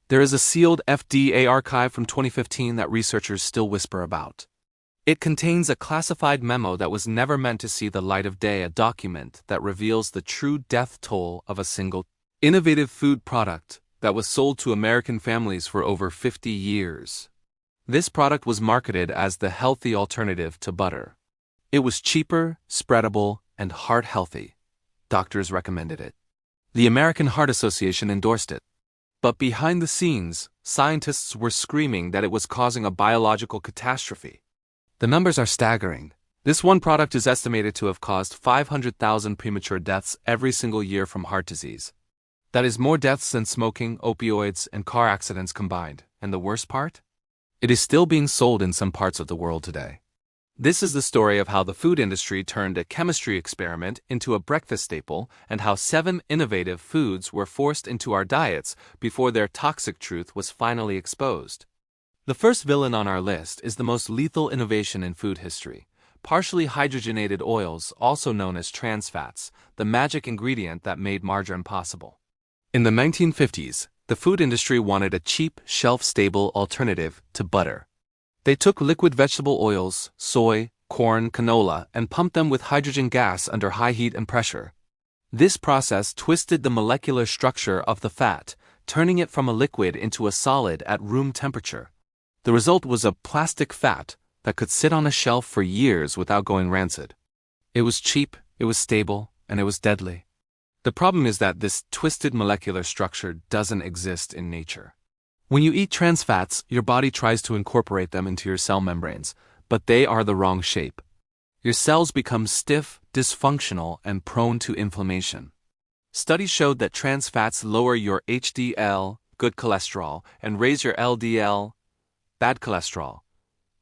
There is a sealed FDA archive from 2015 that researchers still whisper about. It contains a classified memo that was never meant to see the light of day, a document that reveals the true death toll of a single innovative food product that was sold to American families for over 50 years. This product was marketed as the healthy alternative to butter. It was cheaper, spreadable, and heart-healthy. Doctors recommended it. The American Heart Association endorsed it. But behind the scenes, scientists were screaming that it was causing a biological catastrophe. The numbers are staggering. This one product is estimated to have caused 500,000 premature deaths every single year from heart disease. That is more deaths than smoking, opioids, and car accidents combined. And the worst part? It is still being sold in some parts of the world today. This is the story of how the food industry turned a chemistry experiment into a breakfast staple, and how 7 innovative foods were forced into our diets before their toxic truth was finally exposed. The first villain on our list is the most lethal innovation in food history: partially hydrogenated oils, also known as trans fats, the magic ingredient that made margarine possible. In the 1950s, the food industry wanted a cheap, shelf-stable alternative to butter. They took liquid vegetable oils, soy, corn, canola, and pumped them with hydrogen gas under high heat and pressure. This process twisted the molecular structure of the fat, turning it from a liquid into a solid at room temperature. The result was a plastic fat that could sit on a shelf for years without going rancid. It was cheap, it was stable, and it was deadly. The problem is that this twisted molecular structure doesn't exist in nature. When you eat trans fats, your body tries to incorporate them into your cell membranes, but they are the wrong shape. Your cells become stiff, dysfunctional, and prone to inflammation. Studies showed that trans fats lower your HDL, good cholesterol, and raise your LDL, bad cholesterol,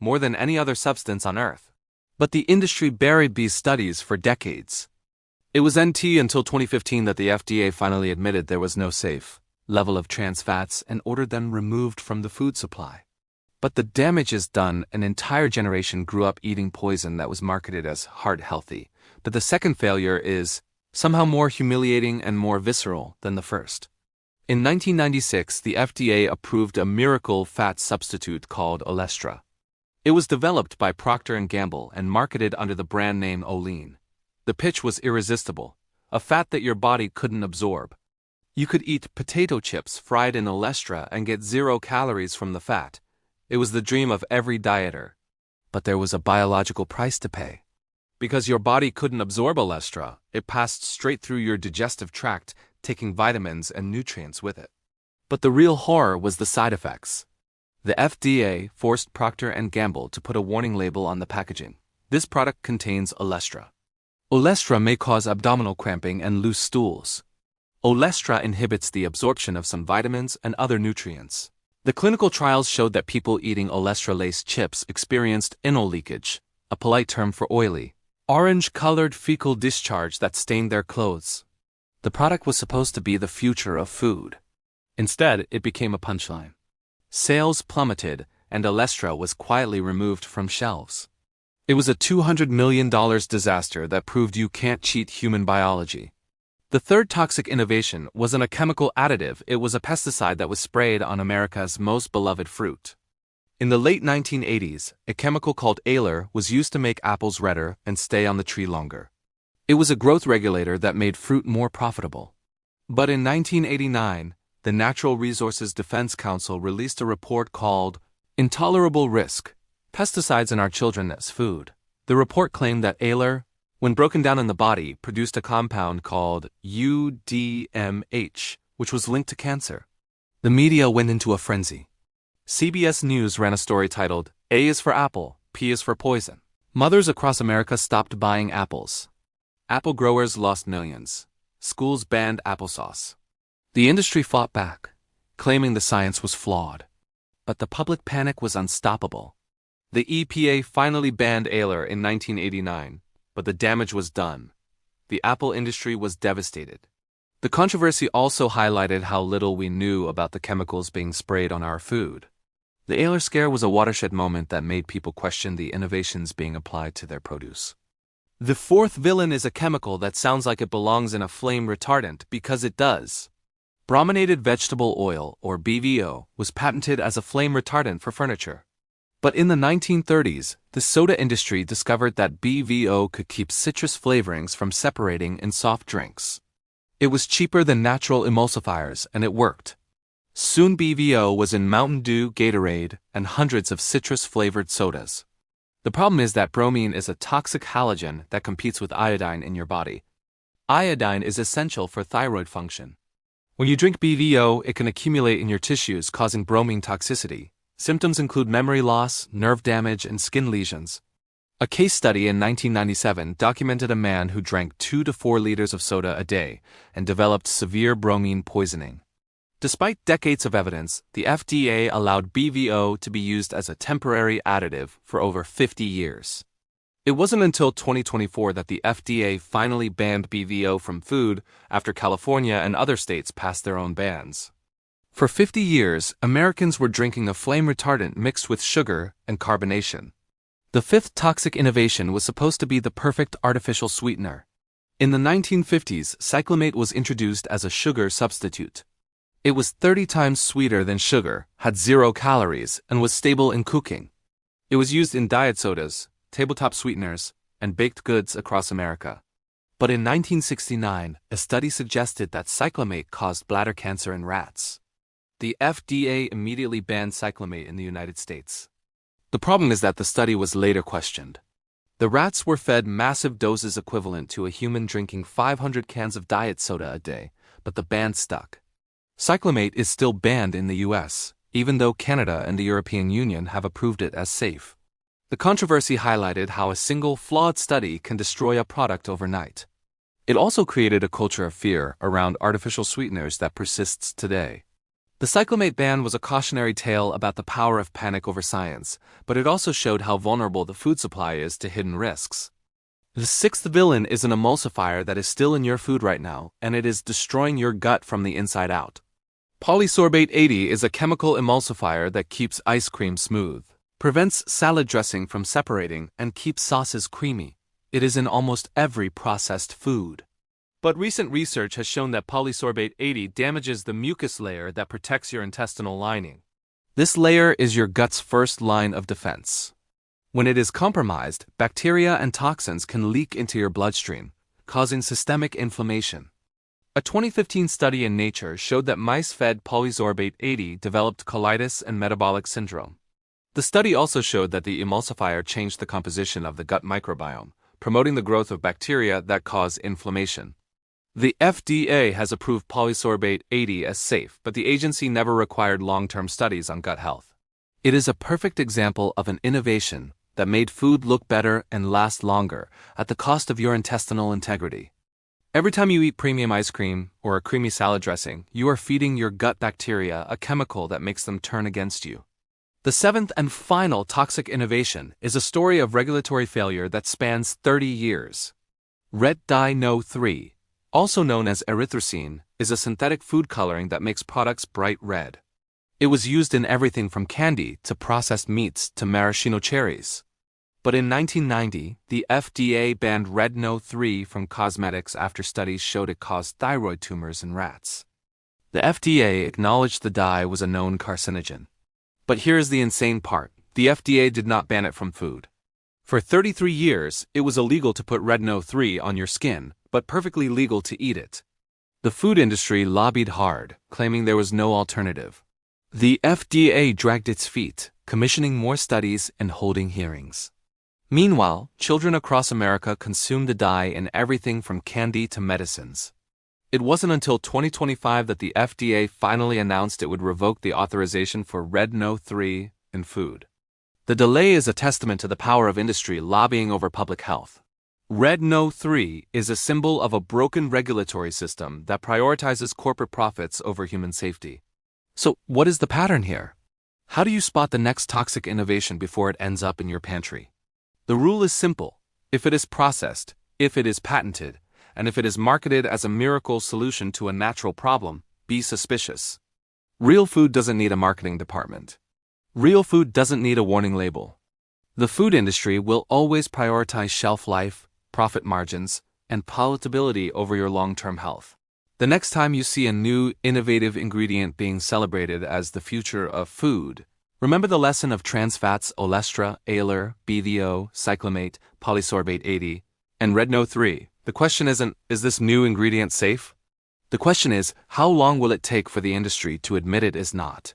more than any other substance on Earth. But the industry buried these studies for decades. It was until 2015 that the FDA finally admitted there was no safe level of trans fats and ordered them removed from the food supply. But the damage is done. An entire generation grew up eating poison that was marketed as heart healthy. But the second failure is somehow more humiliating and more visceral than the first. In 1996, the FDA approved a miracle fat substitute called Olestra. It was developed by Procter & Gamble and marketed under the brand name Olean. The pitch was irresistible: a fat that your body couldn't absorb. You could eat potato chips fried in Olestra and get 0 calories from the fat. It was the dream of every dieter. But there was a biological price to pay. Because your body couldn't absorb Olestra, it passed straight through your digestive tract, taking vitamins and nutrients with it. But the real horror was the side effects. The FDA forced Procter & Gamble to put a warning label on the packaging. This product contains Olestra. Olestra may cause abdominal cramping and loose stools. Olestra inhibits the absorption of some vitamins and other nutrients. The clinical trials showed that people eating Olestra-laced chips experienced anal leakage, a polite term for oily, orange-colored fecal discharge that stained their clothes. The product was supposed to be the future of food. Instead, it became a punchline. Sales plummeted, and Olestra was quietly removed from shelves. It was a $200 million disaster that proved you can't cheat human biology. The third toxic innovation wasn't a chemical additive, it was a pesticide that was sprayed on America's most beloved fruit. In the late 1980s, a chemical called Aler was used to make apples redder and stay on the tree longer. It was a growth regulator that made fruit more profitable. But in 1989, the Natural Resources Defense Council released a report called Intolerable Risk: Pesticides in Our Children as Food. The report claimed that Aler, when broken down in the body, produced a compound called UDMH, which was linked to cancer. The media went into a frenzy. CBS News ran a story titled, "A is for apple, P is for poison." Mothers across America stopped buying apples. Apple growers lost millions. Schools banned applesauce. The industry fought back, claiming the science was flawed. But the public panic was unstoppable. The EPA finally banned Aler in 1989, but the damage was done. The apple industry was devastated. The controversy also highlighted how little we knew about the chemicals being sprayed on our food. The Aler scare was a watershed moment that made people question the innovations being applied to their produce. The fourth villain is a chemical that sounds like it belongs in a flame retardant, because it does. Brominated vegetable oil, or BVO, was patented as a flame retardant for furniture. But in the 1930s, the soda industry discovered that BVO could keep citrus flavorings from separating in soft drinks. It was cheaper than natural emulsifiers, and it worked. Soon BVO was in Mountain Dew, Gatorade, and hundreds of citrus-flavored sodas. The problem is that bromine is a toxic halogen that competes with iodine in your body. Iodine is essential for thyroid function. When you drink BVO, it can accumulate in your tissues, causing bromine toxicity. Symptoms include memory loss, nerve damage, and skin lesions. A case study in 1997 documented a man who drank 2 to 4 liters of soda a day and developed severe bromine poisoning. Despite decades of evidence, the FDA allowed BVO to be used as a temporary additive for over 50 years. It wasn't until 2024 that the FDA finally banned BVO from food after California and other states passed their own bans. For 50 years, Americans were drinking a flame retardant mixed with sugar and carbonation. The fifth toxic innovation was supposed to be the perfect artificial sweetener. In the 1950s, cyclamate was introduced as a sugar substitute. It was 30 times sweeter than sugar, had 0 calories, and was stable in cooking. It was used in diet sodas, tabletop sweeteners, and baked goods across America. But in 1969, a study suggested that cyclamate caused bladder cancer in rats. The FDA immediately banned cyclamate in the United States. The problem is that the study was later questioned. The rats were fed massive doses equivalent to a human drinking 500 cans of diet soda a day, but the ban stuck. Cyclamate is still banned in the US, even though Canada and the European Union have approved it as safe. The controversy highlighted how a single flawed study can destroy a product overnight. It also created a culture of fear around artificial sweeteners that persists today. The cyclamate ban was a cautionary tale about the power of panic over science, but it also showed how vulnerable the food supply is to hidden risks. The sixth villain is an emulsifier that is still in your food right now, and it is destroying your gut from the inside out. Polysorbate 80 is a chemical emulsifier that keeps ice cream smooth, prevents salad dressing from separating, and keeps sauces creamy. It is in almost every processed food. But recent research has shown that polysorbate 80 damages the mucus layer that protects your intestinal lining. This layer is your gut's first line of defense. When it is compromised, bacteria and toxins can leak into your bloodstream, causing systemic inflammation. A 2015 study in Nature showed that mice fed polysorbate 80 developed colitis and metabolic syndrome. The study also showed that the emulsifier changed the composition of the gut microbiome, promoting the growth of bacteria that cause inflammation. The FDA has approved polysorbate 80 as safe, but the agency never required long-term studies on gut health. It is a perfect example of an innovation that made food look better and last longer at the cost of your intestinal integrity. Every time you eat premium ice cream or a creamy salad dressing, you are feeding your gut bacteria a chemical that makes them turn against you. The seventh and final toxic innovation is a story of regulatory failure that spans 30 years. Red dye No. 3, also known as erythrocene, is a synthetic food coloring that makes products bright red. It was used in everything from candy to processed meats to maraschino cherries. But in 1990, the FDA banned Red No. 3 from cosmetics after studies showed it caused thyroid tumors in rats. The FDA acknowledged the dye was a known carcinogen. But here's the insane part: the FDA did not ban it from food. For 33 years, it was illegal to put Red No. 3 on your skin, but perfectly legal to eat it. The food industry lobbied hard, claiming there was no alternative. The FDA dragged its feet, commissioning more studies and holding hearings. Meanwhile, children across America consume the dye in everything from candy to medicines. It wasn't until 2025 that the FDA finally announced it would revoke the authorization for Red No. 3 in food. The delay is a testament to the power of industry lobbying over public health. Red No. 3 is a symbol of a broken regulatory system that prioritizes corporate profits over human safety. So, what is the pattern here? How do you spot the next toxic innovation before it ends up in your pantry? The rule is simple: if it is processed, if it is patented, and if it is marketed as a miracle solution to a natural problem, be suspicious. Real food doesn't need a marketing department. Real food doesn't need a warning label. The food industry will always prioritize shelf life, profit margins, and palatability over your long-term health. The next time you see a new, innovative ingredient being celebrated as the future of food, remember the lesson of trans fats olestra, aler, BDO, cyclamate, polysorbate 80, and redno 3. The question isn't, is this new ingredient safe? The question is, how long will it take for the industry to admit it is not?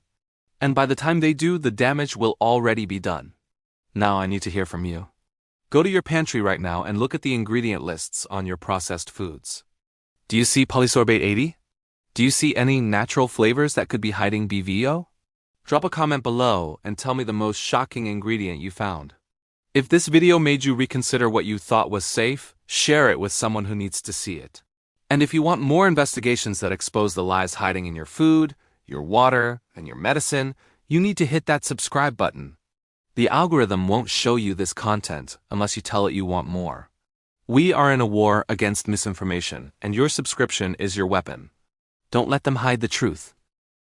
And by the time they do, the damage will already be done. Now I need to hear from you. Go to your pantry right now and look at the ingredient lists on your processed foods. Do you see polysorbate 80? Do you see any natural flavors that could be hiding BVO? Drop a comment below and tell me the most shocking ingredient you found. If this video made you reconsider what you thought was safe, share it with someone who needs to see it. And if you want more investigations that expose the lies hiding in your food, your water, and your medicine, you need to hit that subscribe button. The algorithm won't show you this content unless you tell it you want more. We are in a war against misinformation, and your subscription is your weapon. Don't let them hide the truth.